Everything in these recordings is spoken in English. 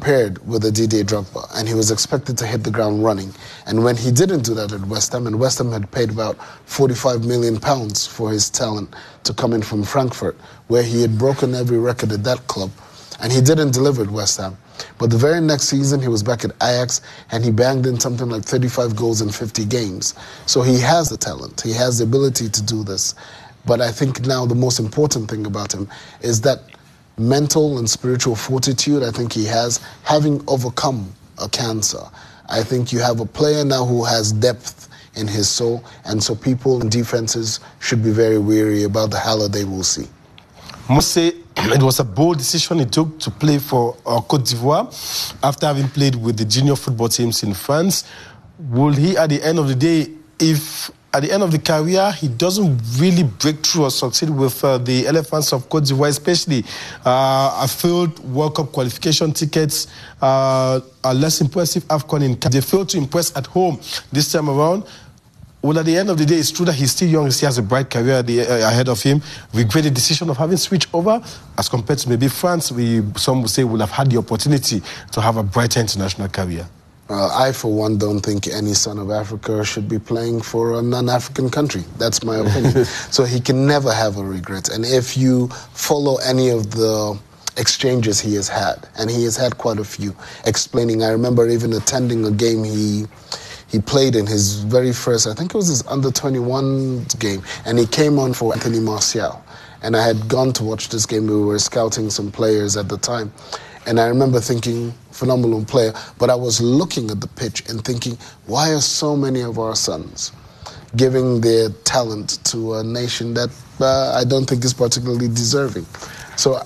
compared with a Didier Drogba, and he was expected to hit the ground running. And when he didn't do that at West Ham, and West Ham had paid about £45 million for his talent to come in from Frankfurt, where he had broken every record at that club, and he didn't deliver at West Ham. But the very next season, he was back at Ajax, and he banged in something like 35 goals in 50 games. So he has the talent. He has the ability to do this. But I think now the most important thing about him is that mental and spiritual fortitude I think he has, having overcome a cancer. I think you have a player now who has depth in his soul, and so people and defenses should be very wary about the howler they will see. Must say it was a bold decision he took to play for Côte d'Ivoire after having played with the junior football teams in France. Will he, at the end of the day, if at the end of the career he doesn't really break through or succeed with the Elephants of Côte d'Ivoire, especially a failed World Cup qualification tickets, a less impressive AFCON in They failed to impress at home this time around. Well, at the end of the day, it's true that he's still young, he has a bright career ahead of him. Regret the decision of having switched over, as compared to maybe France, some would say will have had the opportunity to have a brighter international career. I, for one, don't think any son of Africa should be playing for a non-African country. That's my opinion. So he can never have a regret. And if you follow any of the exchanges he has had, and he has had quite a few, explaining, I remember even attending a game he played in his very first, I think it was his under-21 game, and he came on for Anthony Martial. And I had gone to watch this game. We were scouting some players at the time. And I remember thinking, phenomenal player, but I was looking at the pitch and thinking, why are so many of our sons giving their talent to a nation that I don't think is particularly deserving? So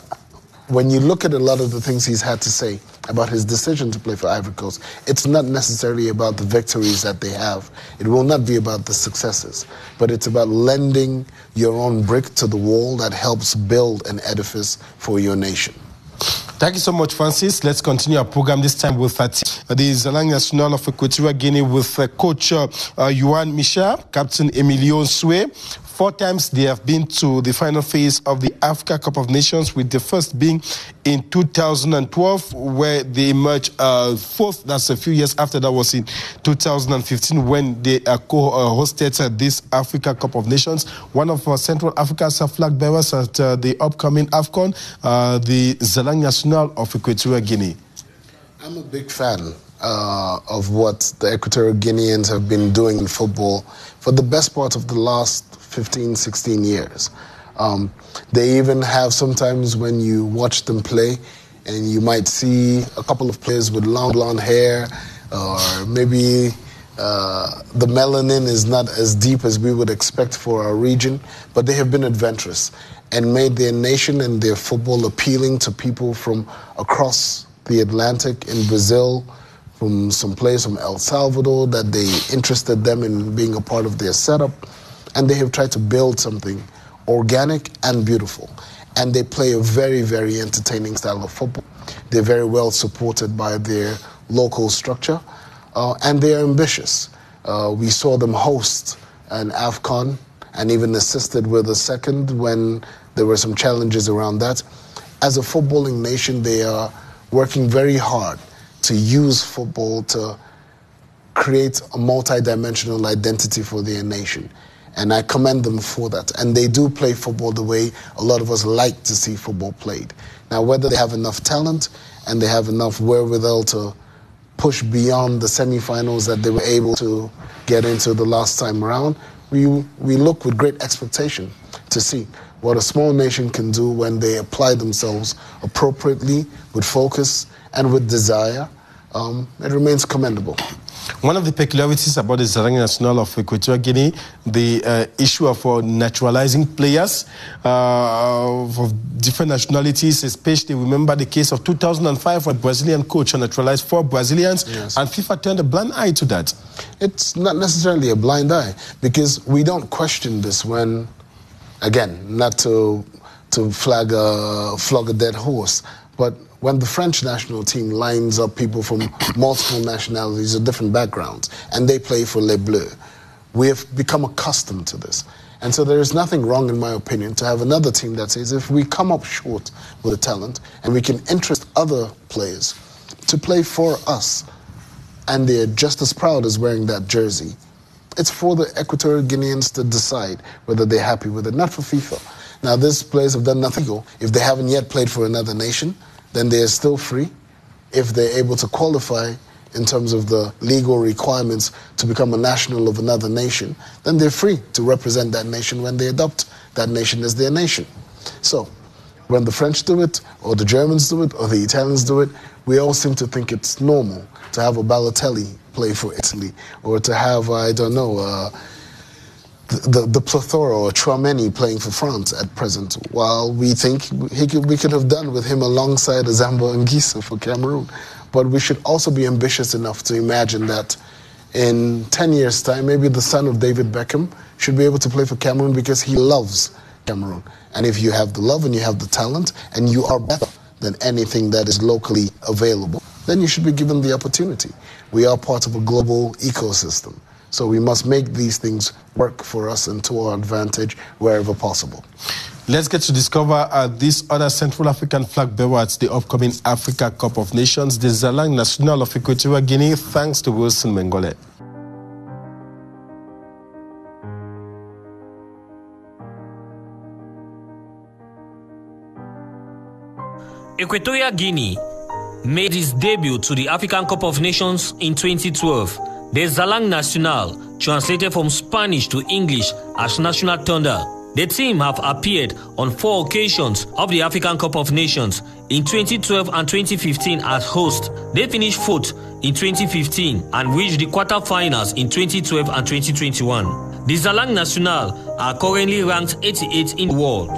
when you look at a lot of the things he's had to say about his decision to play for Ivory Coast, it's not necessarily about the victories that they have. It will not be about the successes, but it's about lending your own brick to the wall that helps build an edifice for your nation. Thank you so much, Francis. Let's continue our program this time with the Zalang National of Equatorial Guinea with coach Yohan Michel, captain Emilio Nsue. 4 times they have been to the final phase of the Africa Cup of Nations, with the first being in 2012, where they emerged fourth. That's a few years after. That was in 2015 when they co-hosted this Africa Cup of Nations. One of Central Africa's flag bearers at the upcoming AFCON, the Zalang National of Equatorial Guinea. I'm a big fan of what the Equatorial Guineans have been doing in football for the best part of the last 15, 16 years. They even have sometimes when you watch them play, and you might see a couple of players with long blonde hair, or maybe the melanin is not as deep as we would expect for our region, but they have been adventurous and made their nation and their football appealing to people from across the Atlantic, in Brazil, from some players from El Salvador, that they interested them in being a part of their setup. And they have tried to build something organic and beautiful. And they play a very, very entertaining style of football. They're very well supported by their local structure. And they're ambitious. We saw them host an AFCON and even assisted with a second when there were some challenges around that. As a footballing nation, they are working very hard to use football to create a multi-dimensional identity for their nation. And I commend them for that. And they do play football the way a lot of us like to see football played. Now, whether they have enough talent and they have enough wherewithal to push beyond the semifinals that they were able to get into the last time around, we look with great expectation to see what a small nation can do when they apply themselves appropriately, with focus and with desire. It remains commendable. One of the peculiarities about the Zalang National of Equatorial Guinea, the issue of naturalizing players of different nationalities, especially remember the case of 2005 where a Brazilian coach naturalized 4 Brazilians, yes. And FIFA turned a blind eye to that. It's not necessarily a blind eye, because we don't question this when, again, not to flog a dead horse, but when the French national team lines up people from multiple nationalities or different backgrounds, and they play for Les Bleus, we have become accustomed to this. And so there is nothing wrong, in my opinion, to have another team that says, if we come up short with a talent and we can interest other players to play for us. And they're just as proud as wearing that jersey. It's for the Equatorial Guineans to decide whether they're happy with it, not for FIFA. Now, these players have done nothing. If they haven't yet played for another nation, then they're still free. If they're able to qualify in terms of the legal requirements to become a national of another nation, then they're free to represent that nation when they adopt that nation as their nation. So, when the French do it, or the Germans do it, or the Italians do it, we all seem to think it's normal to have a Balotelli play for Italy, or to have, I don't know, the plethora or Tchouaméni playing for France at present, while we think we could have done with him alongside a Zambo Anguissa for Cameroon. But we should also be ambitious enough to imagine that in 10 years' time, maybe the son of David Beckham should be able to play for Cameroon because he loves Cameroon. And if you have the love and you have the talent and you are better than anything that is locally available, then you should be given the opportunity. We are part of a global ecosystem. So we must make these things work for us and to our advantage wherever possible. Let's get to discover this other Central African flag bearer at the upcoming Africa Cup of Nations, the Zalang National of Equatorial Guinea, thanks to Wilson Mengole. Equatorial Guinea made its debut to the African Cup of Nations in 2012. The Zalang National, translated from Spanish to English as National Thunder. The team have appeared on 4 occasions of the African Cup of Nations, in 2012 and 2015 as hosts. They finished 4th in 2015 and reached the quarterfinals in 2012 and 2021. The Zalang National are currently ranked 88th in the world,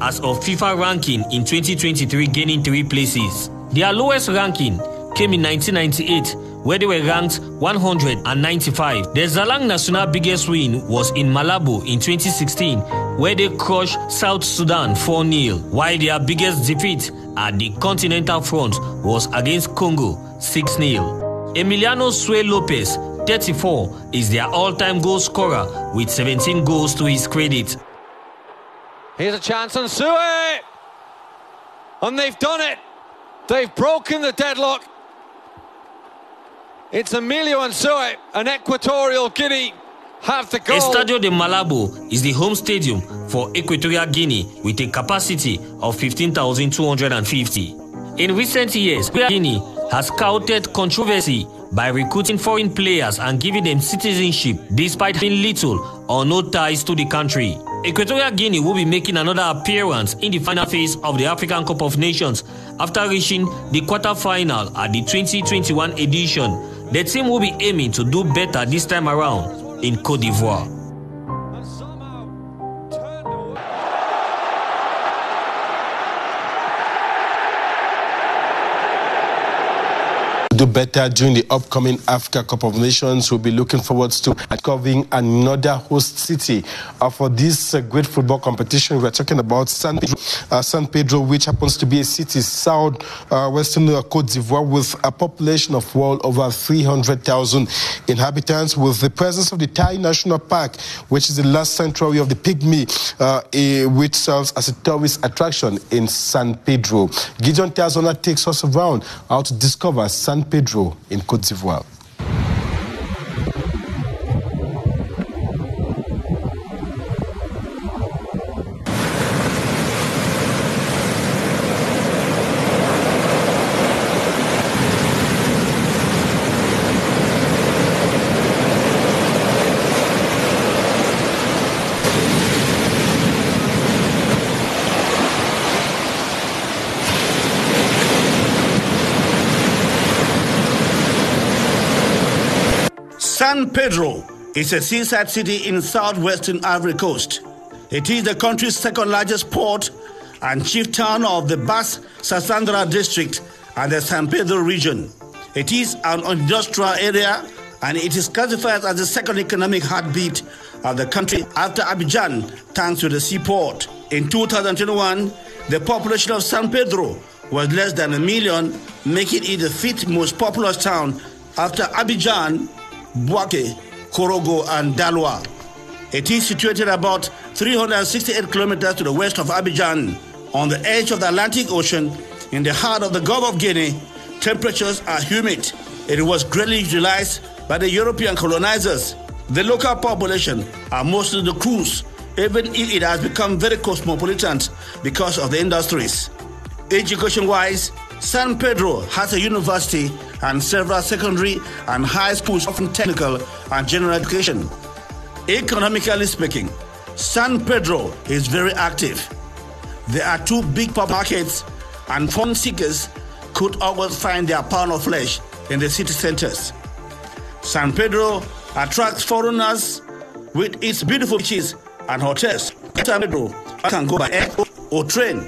as of FIFA ranking in 2023, gaining 3 places. Their lowest ranking came in 1998, where they were ranked 195. The Zalang National biggest win was in Malabo in 2016, where they crushed South Sudan 4-0, while their biggest defeat at the continental front was against Congo 6-0. Emiliano Sue Lopez, 34, is their all-time goal scorer with 17 goals to his credit. Here's a chance on Sue! And they've done it! They've broken the deadlock. It's Emilio and Sue, and Equatorial Guinea have the goal. Estadio de Malabo is the home stadium for Equatorial Guinea with a capacity of 15,250. In recent years, Guinea has scouted controversy by recruiting foreign players and giving them citizenship despite having little or no ties to the country. Equatorial Guinea will be making another appearance in the final phase of the African Cup of Nations after reaching the quarter-final at the 2021 edition. The team will be aiming to do better this time around in Côte d'Ivoire. Do better during the upcoming Africa Cup of Nations. We'll be looking forward to covering another host city for this great football competition. We're talking about San Pedro, which happens to be a city southwestern Côte d'Ivoire with a population of well over 300,000 inhabitants, with the presence of the Tai National Park, which is the last sanctuary of the pygmy, which serves as a tourist attraction in San Pedro. Gideon Tazona takes us around how to discover San Pedro in Côte d'Ivoire. San Pedro is a seaside city in southwestern Ivory Coast. It is the country's second largest port and chief town of the Basse-Sassandra district and the San Pedro region. It is an industrial area and it is classified as the second economic heartbeat of the country after Abidjan, thanks to the seaport. In 2021, the population of San Pedro was less than 1 million, making it the 5th most populous town after Abidjan, Bouaké, Korogo, and Daloa. It is situated about 368 kilometers to the west of Abidjan, on the edge of the Atlantic Ocean, in the heart of the Gulf of Guinea, temperatures are humid. It was greatly utilized by the European colonizers. The local population are mostly the crews, even if it has become very cosmopolitan because of the industries. Education-wise, San Pedro has a university and several secondary and high schools offering technical and general education. Economically speaking, San Pedro is very active. There are two big pub markets, and fun seekers could always find their pound of flesh in the city centers. San Pedro attracts foreigners with its beautiful beaches and hotels. San Pedro can go by air or train.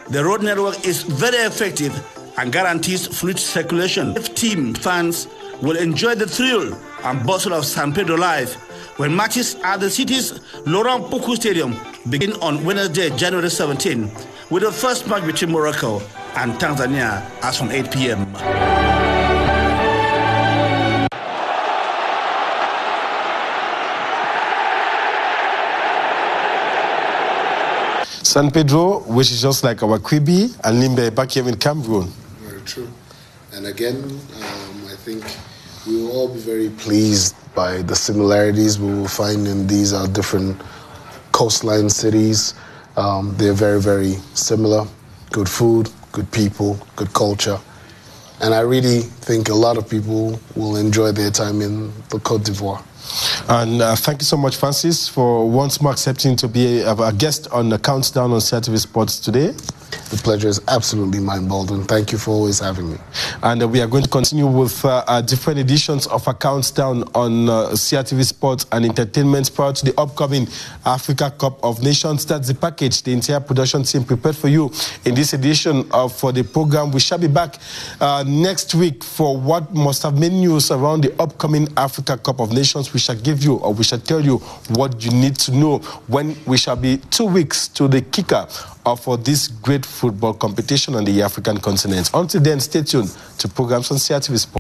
The road network is very effective and guarantees fluid circulation. Team fans will enjoy the thrill and bustle of San Pedro live when matches at the city's Laurent Pokou Stadium begin on Wednesday, January 17, with the first match between Morocco and Tanzania as from 8 p.m. San Pedro, which is just like our Quibi and Limbe back here in Cameroon. Very true. And again, I think we will all be very pleased by the similarities we will find in these different coastline cities. They're very, very similar. Good food, good people, good culture. And I really think a lot of people will enjoy their time in the Côte d'Ivoire. And thank you so much, Francis, for once more accepting to be a guest on the Countdown on CRTV Sports today. The pleasure is absolutely mine, Baldwin. Thank you for always having me. And we are going to continue with different editions of a Countdown on CRTV Sports and Entertainment prior to the upcoming Africa Cup of Nations. That's the package the entire production team prepared for you in this edition for the program. We shall be back next week for what must have been news around the upcoming Africa Cup of Nations. We shall give you, or we shall tell you, what you need to know when we shall be 2 weeks to the kicker for this great football competition on the African continent. Until then, stay tuned to programs on CRTV Sports.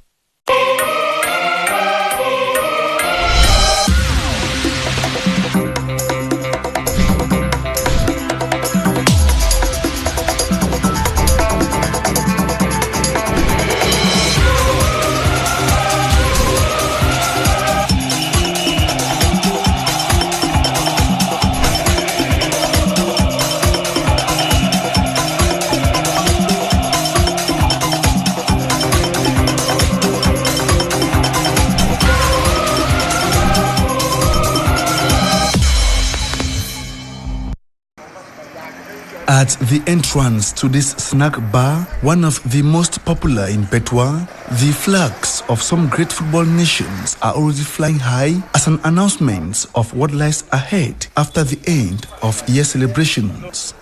At the entrance to this snack bar, one of the most popular in Petwa, the flags of some great football nations are already flying high as an announcement of what lies ahead after the end of year celebrations.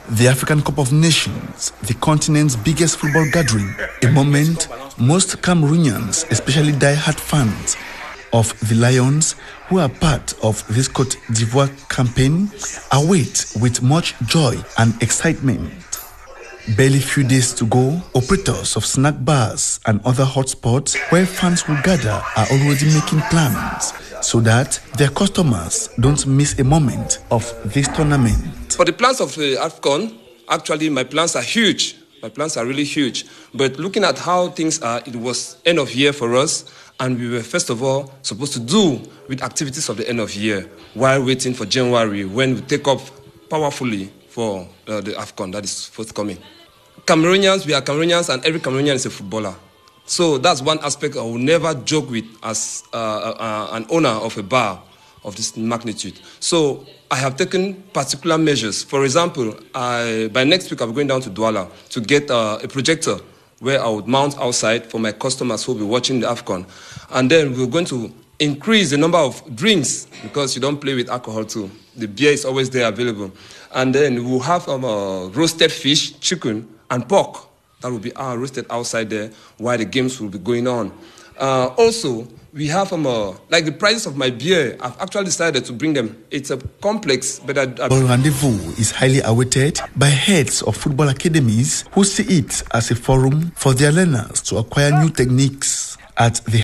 The African Cup of Nations, the continent's biggest football gathering, a moment most Cameroonians, especially die-hard fans of the Lions, who are part of this Côte d'Ivoire campaign, await with much joy and excitement. Barely few days to go, operators of snack bars and other hotspots where fans will gather are already making plans so that their customers don't miss a moment of this tournament. For the plans of the AFCON, actually my plans are huge. My plans are really huge. But looking at how things are, it was end of year for us. And we were, first of all, supposed to do with activities of the end of year while waiting for January when we take up powerfully for the AFCON that is forthcoming. Cameroonians, we are Cameroonians, and every Cameroonian is a footballer. So that's one aspect I will never joke with as an owner of a bar of this magnitude. So I have taken particular measures. For example, by next week I'm going down to Douala to get a projector where I would mount outside for my customers who will be watching the AFCON. And then we're going to increase the number of drinks because you don't play with alcohol too. The beer is always there available. And then we'll have roasted fish, chicken, and pork. That will be roasted outside there while the games will be going on. Also, we have like the prices of my beer. I've actually decided to bring them. It's a complex, but Football Rendezvous is highly awaited by heads of football academies who see it as a forum for their learners to acquire new techniques at the